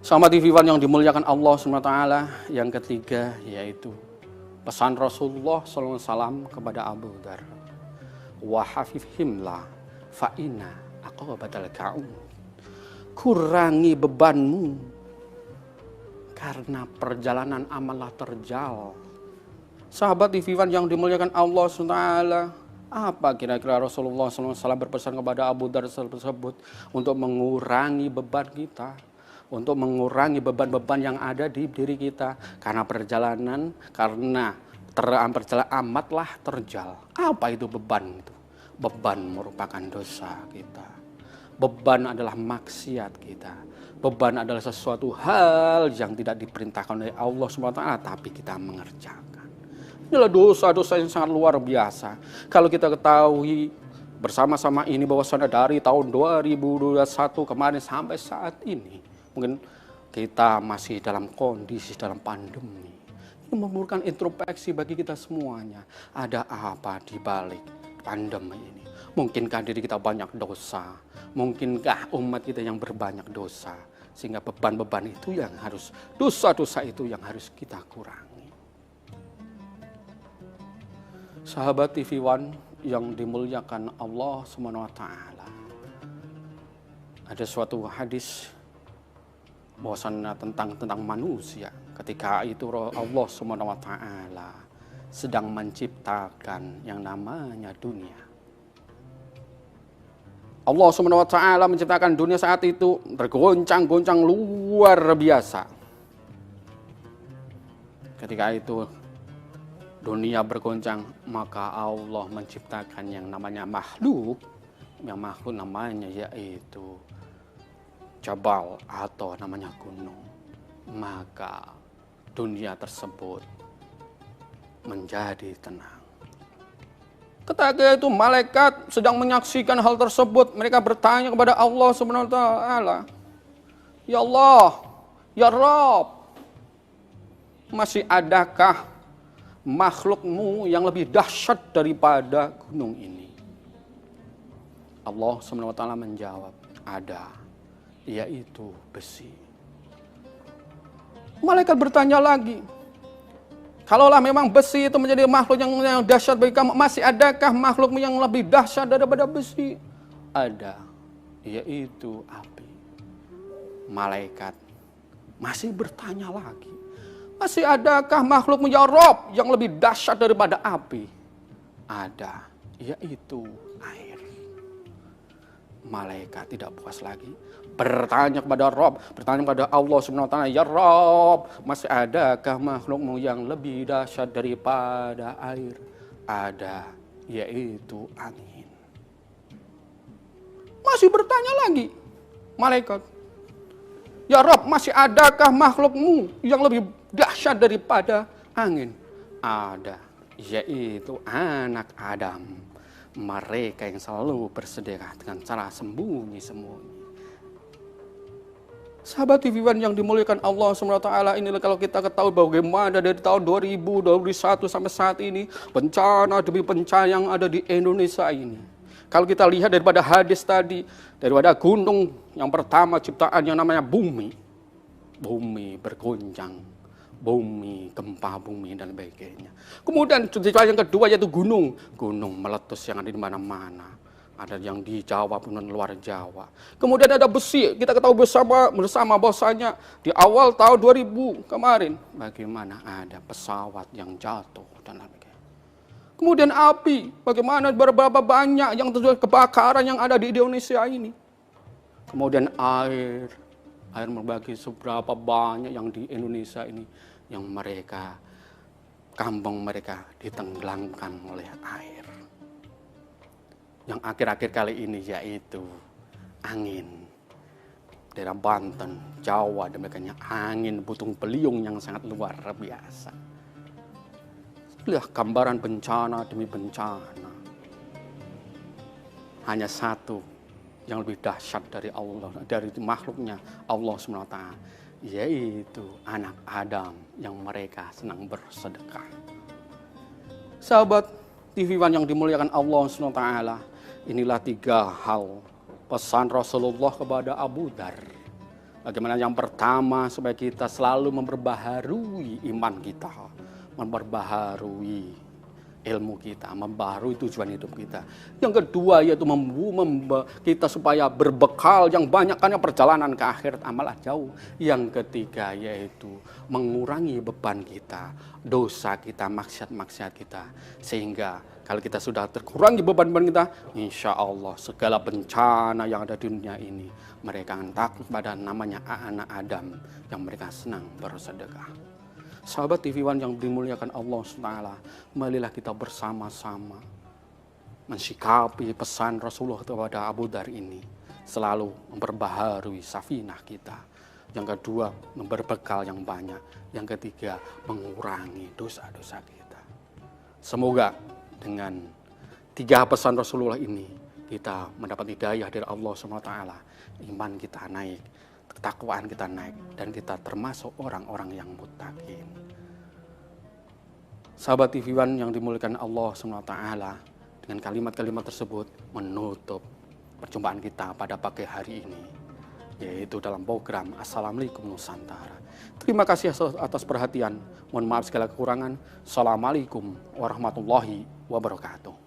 Sama TV One yang dimuliakan Allah SWT, yang ketiga yaitu pesan Rasulullah SAW kepada Abu Dzar. Wa hafifhimla fa'ina aqabatal ka'un. Kurangi bebanmu karena perjalanan amallah terjal. Sahabat TV One yang dimuliakan Allah SWT, apa kira-kira Rasulullah SAW berpesan kepada Abu Dzar tersebut? Untuk mengurangi beban kita, untuk mengurangi beban-beban yang ada di diri kita. Karena perjalanan amatlah terjal. Apa itu beban itu? Beban merupakan dosa kita. Beban adalah maksiat kita. Beban adalah sesuatu hal yang tidak diperintahkan oleh Allah SWT, tapi kita mengerjakan. Inilah dosa-dosa yang sangat luar biasa. Kalau kita ketahui bersama-sama ini bahwasanya dari tahun 2021 kemarin sampai saat ini, mungkin kita masih dalam kondisi dalam pandemi. Ini memerlukan introspeksi bagi kita semuanya. Ada apa di balik pandemi ini? Mungkinkah diri kita banyak dosa? Mungkinkah umat kita yang berbanyak dosa? Sehingga beban-beban itu yang harus, dosa-dosa itu yang harus kita kurangi. Sahabat TV One yang dimuliakan Allah SWT, ada suatu hadis bahwasannya tentang manusia. Ketika itu Allah SWT sedang menciptakan yang namanya dunia. Allah SWT menciptakan dunia saat itu bergoncang-goncang luar biasa. Ketika itu dunia bergoncang, maka Allah menciptakan yang namanya makhluk. Yang makhluk namanya yaitu Jabal atau namanya gunung. Maka dunia tersebut menjadi tenang. Ketika itu malaikat sedang menyaksikan hal tersebut, mereka bertanya kepada Allah Subhanahu wa taala, "Ya Allah, ya Rabb, masih adakah makhlukmu yang lebih dahsyat daripada gunung ini?" Allah Subhanahu wa taala menjawab, "Ada, yaitu besi." Malaikat bertanya lagi, "Kalaulah memang besi itu menjadi makhluk yang dahsyat bagi kamu, masih adakah makhlukmu yang lebih dahsyat daripada besi?" "Ada, yaitu api." Malaikat masih bertanya lagi, "Masih adakah makhlukmu ya Rob yang lebih dahsyat daripada api?" "Ada, yaitu air." Malaikat tidak puas lagi, bertanya kepada Rob, bertanya kepada Allah Subhanahu wa taala, "Ya Rob, masih adakah makhlukmu yang lebih dahsyat daripada air?" "Ada, yaitu angin." Masih bertanya lagi malaikat, "Ya Rob, masih adakah makhlukmu yang lebih dahsyat daripada angin?" "Ada, yaitu anak Adam, mereka yang selalu bersedekah dengan cara sembunyi-sembunyi." Sahabat TV One yang dimuliakan Allah SWT, inilah kalau kita ketahui bagaimana dari tahun 2021 sampai saat ini, bencana demi bencana yang ada di Indonesia ini. Kalau kita lihat daripada hadis tadi, daripada gunung yang pertama ciptaan yang namanya bumi. Bumi bergoncang, bumi, gempa bumi dan sebagainya. Kemudian cerita yang kedua yaitu gunung. Gunung meletus yang ada di mana-mana. Ada yang di Jawa pun dan luar Jawa. Kemudian ada besi. Kita ketahui bersama bahwasanya di awal tahun 2000 kemarin, bagaimana ada pesawat yang jatuh dan lain-lain. Kemudian api. Bagaimana berapa banyak yang terjadi kebakaran yang ada di Indonesia ini. Kemudian air. Air berbagi seberapa banyak yang di Indonesia ini yang mereka, kampung mereka ditenggelamkan oleh air. Yang akhir-akhir kali ini yaitu angin. Daerah Banten, Jawa, dan sebagainya, angin puting beliung yang sangat luar biasa. Lihat gambaran bencana demi bencana. Hanya satu yang lebih dahsyat dari Allah, dari makhluknya Allah SWT, yaitu anak Adam yang mereka senang bersedekah. Sahabat TV One yang dimuliakan Allah SWT, inilah 3 hal pesan Rasulullah kepada Abu Dzar. Bagaimana yang pertama supaya kita selalu memperbaharui iman kita, memperbaharui ilmu kita, memperbaharui tujuan hidup kita. Yang kedua yaitu kita supaya berbekal yang banyak karena perjalanan ke akhirat amalah jauh. Yang ketiga yaitu mengurangi beban kita, dosa kita, maksiat-maksiat kita. Sehingga kalau kita sudah terkurangi beban-beban kita, insya Allah segala bencana yang ada di dunia ini, mereka akan takut pada namanya anak Adam yang mereka senang bersedekah. Sahabat TV One yang dimuliakan Allah SWT, marilah kita bersama-sama mensikapi pesan Rasulullah kepada Abu Dhar ini. Selalu memperbaharui safinah kita. Yang kedua, berbekal yang banyak. Yang ketiga, mengurangi dosa-dosa kita. Semoga dengan 3 pesan Rasulullah ini, kita mendapat hidayah dari Allah SWT. Iman kita naik, ketakwaan kita naik, dan kita termasuk orang-orang yang muttaqin. Sahabat TV One yang dimuliakan Allah SWT, dengan kalimat-kalimat tersebut menutup perjumpaan kita pada pagi hari ini, yaitu dalam program Assalamualaikum Nusantara. Terima kasih atas perhatian. Mohon maaf segala kekurangan. Assalamualaikum warahmatullahi wabarakatuh.